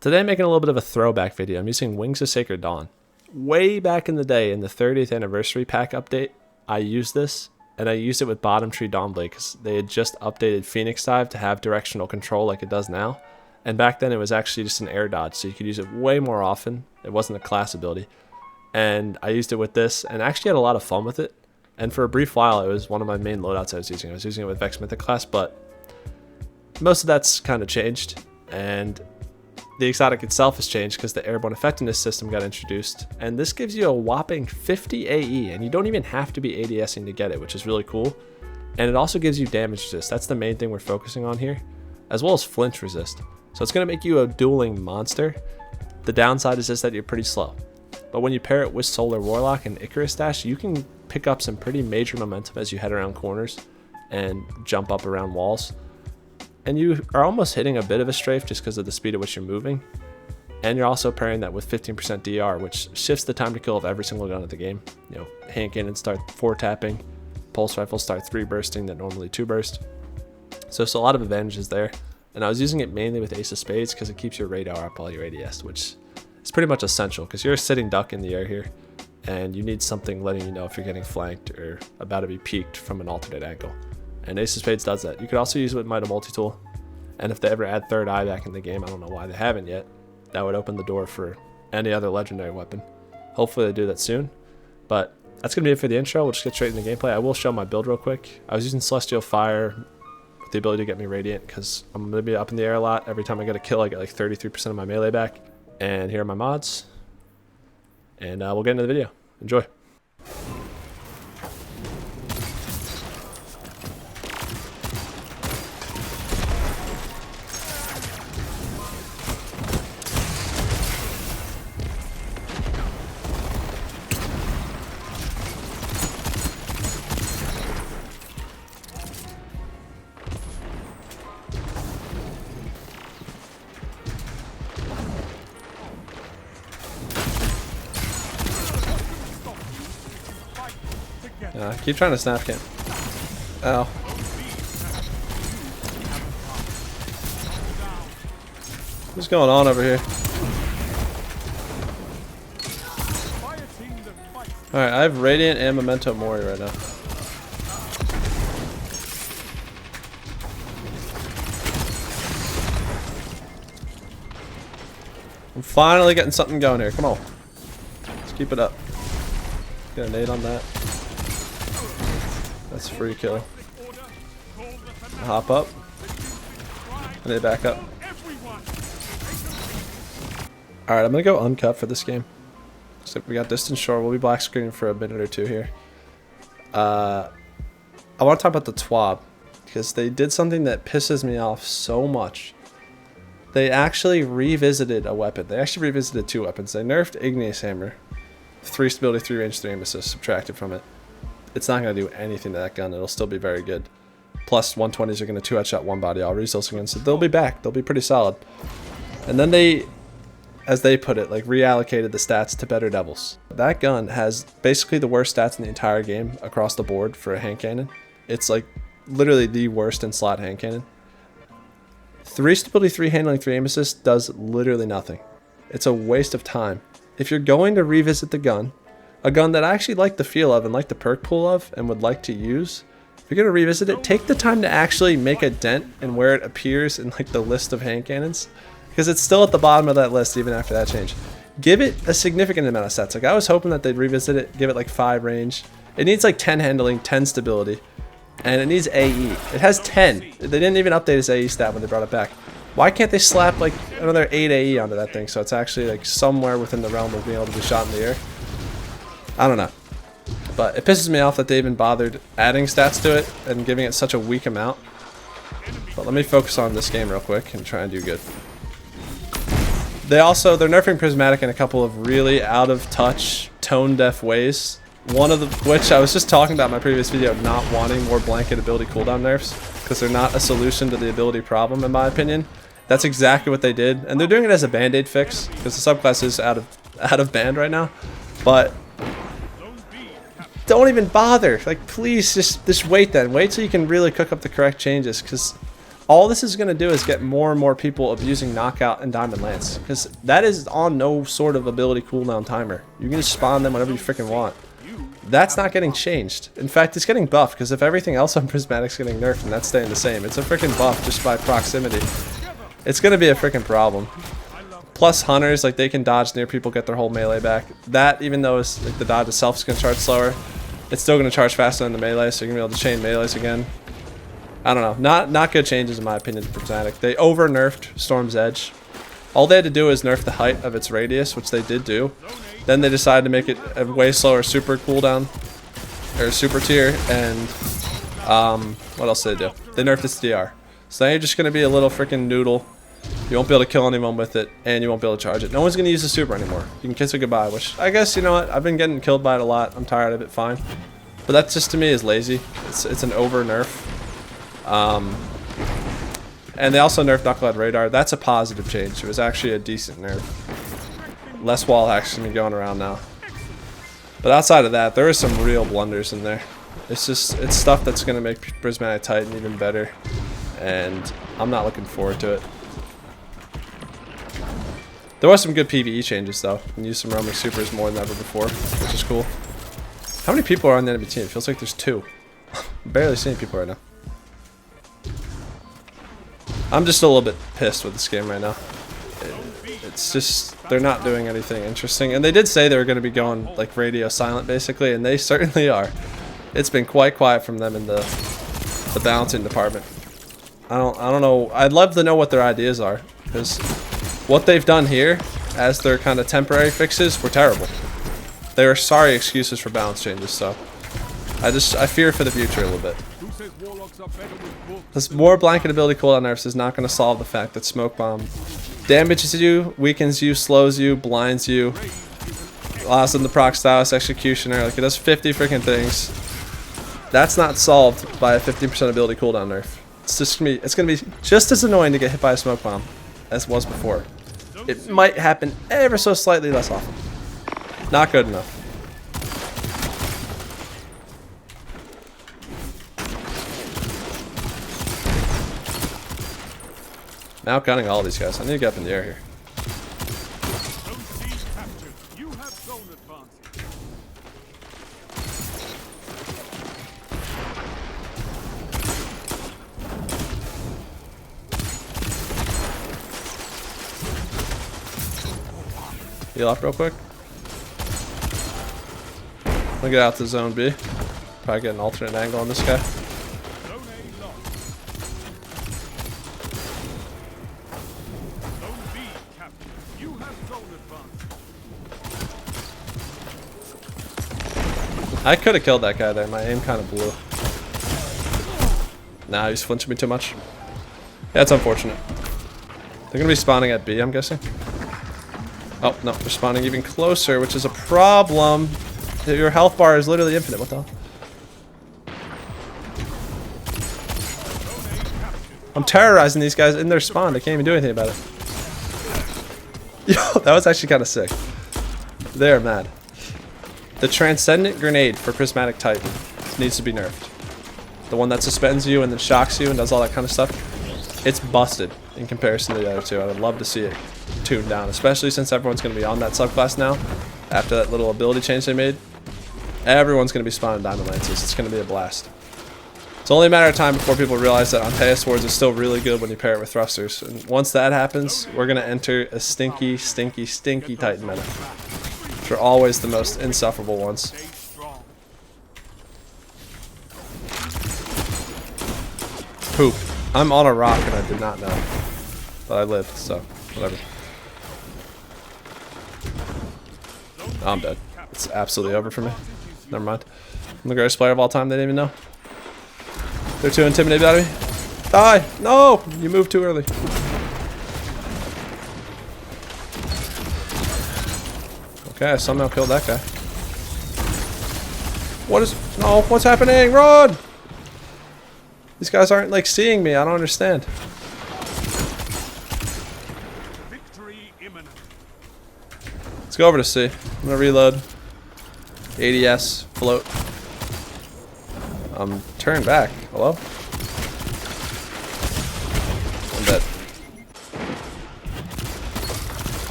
Today I'm making a little bit of a throwback video. I'm using Wings of Sacred Dawn. Way back in the day, in the 30th anniversary pack update, I used this, and I used it with Bottom Tree Dawnblade because they had just updated Phoenix Dive to have directional control like it does now. And back then it was actually just an air dodge, so you could use it way more often. It wasn't a class ability. And I used it with this, and actually had a lot of fun with it. And for a brief while, it was one of my main loadouts I was using. I was using it with Vex Mythic class, but most of that's kind of changed. And the exotic itself has changed because the airborne effectiveness system got introduced, and this gives you a whopping 50 AE, and you don't even have to be ADSing to get it, which is really cool. And it also gives you damage resist. That's the main thing we're focusing on here, as well as flinch resist. So it's going to make you a dueling monster. The downside is just that you're pretty slow, but when you pair it with Solar Warlock and Icarus Dash, you can pick up some pretty major momentum as you head around corners and jump up around walls. And you are almost hitting a bit of a strafe just because of the speed at which you're moving. And you're also pairing that with 15% DR, which shifts the time to kill of every single gun of the game. You know, hand cannons start 4 tapping, pulse rifles start 3 bursting that normally 2 burst. So it's a lot of advantages there. And I was using it mainly with Ace of Spades because it keeps your radar up while you're ADS, which is pretty much essential because you're a sitting duck in the air here, and you need something letting you know if you're getting flanked or about to be peeked from an alternate angle. And Ace of Spades does that. You could also use it with Might of Multi-Tool. And if they ever add Third Eye back in the game, I don't know why they haven't yet, that would open the door for any other legendary weapon. Hopefully they do that soon. But that's going to be it for the intro. We'll just get straight into gameplay. I will show my build real quick. I was using Celestial Fire with the ability to get me Radiant because I'm going to be up in the air a lot. Every time I get a kill, I get like 33% of my melee back. And here are my mods. And we'll get into the video. Enjoy. Keep trying to snap camp. Ow. What's going on over here? Alright, I have Radiant and Memento Mori right now. I'm finally getting something going here. Come on. Let's keep it up. Get a nade on that. That's a free kill. Hop up. And they back up. Alright, I'm going to go uncut for this game. So we got Distant Shore. We'll be black screening for a minute or two here. I want to talk about the TWAB, because they did something that pisses me off so much. They actually revisited a weapon. They actually revisited 2 weapons. They nerfed Igneous Hammer. 3 stability, 3 range, 3 aim assist subtracted from it. It's not going to do anything to that gun. It'll still be very good. Plus 120s are going to 2-headshot 1 body all resource against it. They'll be back. They'll be pretty solid. And then they, as they put it, like reallocated the stats to better devils. That gun has basically the worst stats in the entire game across the board for a hand cannon. It's like literally the worst in slot hand cannon. 3 stability, 3 handling, 3 aim assist does literally nothing. It's a waste of time. If you're going to revisit the gun, a gun that I actually like the feel of and like the perk pool of and would like to use, if you're going to revisit it, take the time to actually make a dent in where it appears in like the list of hand cannons, because it's still at the bottom of that list even after that change. Give it a significant amount of stats. Like I was hoping that they'd revisit it, give it like 5 range. It needs like 10 handling, 10 stability, and it needs AE. It has 10. They didn't even update its AE stat when they brought it back. Why can't they slap like another 8 AE onto that thing so it's actually like somewhere within the realm of being able to be shot in the air? I don't know, but it pisses me off that they even bothered adding stats to it and giving it such a weak amount. But let me focus on this game real quick and try and do good. They're nerfing Prismatic in a couple of really out of touch, tone deaf ways. One of which I was just talking about in my previous video, not wanting more blanket ability cooldown nerfs because they're not a solution to the ability problem in my opinion. That's exactly what they did, and they're doing it as a band-aid fix because the subclass is out of band right now. But don't even bother. Like, please, just wait then. Wait till you can really cook up the correct changes, because all this is going to do is get more and more people abusing Knockout and Diamond Lance, because that is on no sort of ability cooldown timer. You can just spawn them whenever you freaking want. That's not getting changed. In fact, it's getting buffed, because if everything else on Prismatic's getting nerfed and that's staying the same, it's a freaking buff just by proximity. It's going to be a freaking problem. Plus hunters, like, they can dodge near people, get their whole melee back. That, even though it's, like, the dodge itself is going to charge slower, it's still going to charge faster than the melee, so you're going to be able to chain melees again. I don't know. Not good changes in my opinion to Prismatic. They over-nerfed Storm's Edge. All they had to do is nerf the height of its radius, which they did do. Then they decided to make it a way slower super cooldown, or super tier, and what else did they do? They nerfed its DR. So now you're just going to be a little freaking noodle. You won't be able to kill anyone with it, and you won't be able to charge it. No one's going to use the super anymore. You can kiss it goodbye, which I guess, you know what, I've been getting killed by it a lot. I'm tired of it, fine. But that just to me is lazy. It's an over nerf. And they also nerfed Knucklehead Radar. That's a positive change. It was actually a decent nerf. Less wall hacks can be going around now. But outside of that, there are some real blunders in there. It's stuff that's going to make Prismatic Titan even better. And I'm not looking forward to it. There was some good PvE changes though. You can use some roaming supers more than ever before, which is cool. How many people are on the enemy team? It feels like there's 2. I'm barely seeing people right now. I'm just a little bit pissed with this game right now. It's just, they're not doing anything interesting. And they did say they were going to be going like radio silent basically, and they certainly are. It's been quite quiet from them in the balancing department. I don't know. I'd love to know what their ideas are, because what they've done here as their kind of temporary fixes were terrible. They are sorry excuses for balance changes, so I fear for the future a little bit. This more blanket ability cooldown nerfs is not going to solve the fact that Smoke Bomb damages you, weakens you, slows you, blinds you, allows them to proc Stylus Executioner. Like, it does 50 freaking things. That's not solved by a 15% ability cooldown nerf. It's gonna be just as annoying to get hit by a Smoke Bomb as it was before. It might happen ever so slightly less often. Not good enough. I'm outgunning all these guys. I need to get up in the air here. Heal up real quick. I'm gonna get out to zone B. Probably get an alternate angle on this guy. I could have killed that guy there. My aim kind of blew. Nah, he's flinching me too much. Yeah, it's unfortunate. They're gonna be spawning at B, I'm guessing. Oh, no, they're spawning even closer, which is a problem. Your health bar is literally infinite. What the hell? I'm terrorizing these guys in their spawn. They can't even do anything about it. Yo, that was actually kind of sick. They're mad. The Transcendent Grenade for Prismatic Titan needs to be nerfed. The one that suspends you and then shocks you and does all that kind of stuff. It's busted in comparison to the other two. I would love to see it tuned down, especially since everyone's going to be on that subclass now. After that little ability change they made, everyone's going to be spawning Diamond Lances. It's going to be a blast. It's only a matter of time before people realize that Antaeus Swords is still really good when you pair it with thrusters. And once that happens, we're going to enter a stinky, stinky, stinky Titan meta. Which are always the most insufferable ones. Poop. I'm on a rock and I did not know. But I lived, so whatever. Oh, I'm dead. It's absolutely over for me. Never mind. I'm the greatest player of all time. They didn't even know. They're too intimidated by me. Die! No! You moved too early. Okay, I somehow killed that guy. What is... No, what's happening? Run! These guys aren't, like, seeing me. I don't understand. Let's go over to C. I'm gonna reload. ADS, float. Turn back. Hello?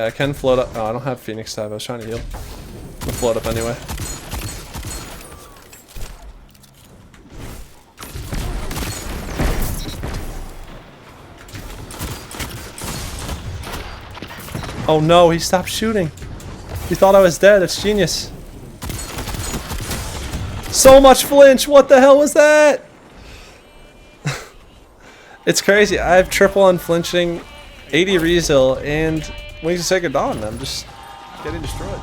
I can float up. Oh, I don't have Phoenix type. I was trying to heal. I'll float up anyway. Oh no, he stopped shooting. He thought I was dead. It's genius. So much flinch. What the hell was that? It's crazy. I have triple unflinching, 80 resil, and Wings of Sacred Dawn. I'm just getting destroyed.